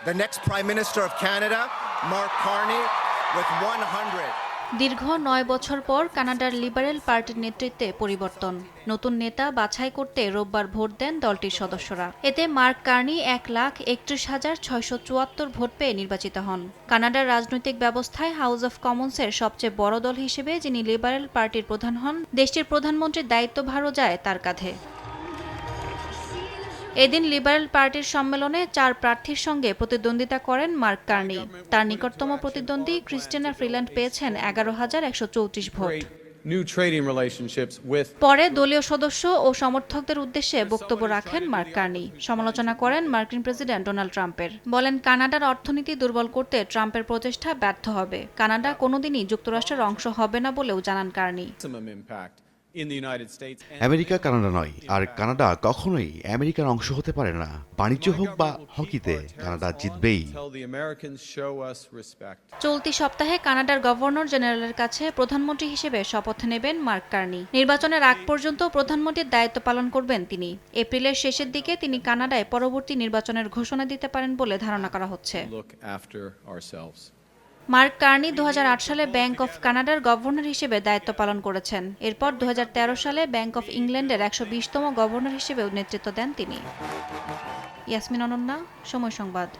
The next Prime Minister of Canada, Mark Carney, with 100. দীর্ঘ ৯ বছর পর কানাডার লিবারেল পার্টির নেতৃত্বে পরিবর্তন। নতুন নেতা বাছাই করতে রোববার ভোট দেন দলটির সদস্যরা। এতে মার্ক কার্নি ১,৩১,৬৭৪ ভোট পেয়ে নির্বাচিত হন। কানাডার রাজনৈতিক ব্যবস্থায় হাউস অব কমন্সের সবচেয়ে বড় দল হিসেবে যিনি লিবারেল পার্টির প্রধান হন, দেশটির প্রধানমন্ত্রীর দায়িত্বভারও যায় তার কাঁধে। এদিন লিবারেল পার্টির সম্মেলনে ৪ প্রার্থীর সঙ্গে প্রতিদ্বন্দ্বিতা করেন মার্ক কার্নি। তার নিকটতম প্রতিদ্বন্দ্বী ক্রিস্টিনা ফ্রিল্যান্ড পেয়েছেন ১১,১৩৪ ভোট। পরে দলীয় সদস্য ও সমর্থকদের উদ্দেশ্যে বক্তব্য রাখেন মার্ক কার্নি। সমালোচনা করেন মার্কিন প্রেসিডেন্ট ডোনাল্ড ট্রাম্পের। বলেন, কানাডার অর্থনীতি দুর্বল করতে ট্রাম্পের প্রচেষ্টা ব্যর্থ হবে। কানাডা কোনোদিনই যুক্তরাষ্ট্রের অংশ হবে না বলেও জানান কার্নি। আমেরিকা কানাডা নয়, আর কানাডা কখনোই আমেরিকার অংশ হতে পারে না। বাণিজ্য হোক বা হকিতে কানাডা জিতবেই। চলতি সপ্তাহে কানাডার গভর্নর জেনারেলের কাছে প্রধানমন্ত্রী হিসেবে শপথ নেবেন মার্ক কার্নি। নির্বাচনের আগ পর্যন্ত প্রধানমন্ত্রীর দায়িত্ব পালন করবেন তিনি। এপ্রিলের শেষের দিকে তিনি কানাডায় পরবর্তী নির্বাচনের ঘোষণা দিতে পারেন বলে ধারণা করা হচ্ছে। মার্ক কার্নি ২০০৮ সালে ব্যাংক অফ কানাডার গভর্নর হিসেবে দায়িত্ব পালন করেছেন। এরপর ২০১৩ সালে ব্যাংক অফ ইংল্যান্ডের ১২০তম গভর্নর হিসেবেও নেতৃত্ব দেন তিনি। ইয়াসমিন অনন্যা, সময় সংবাদ।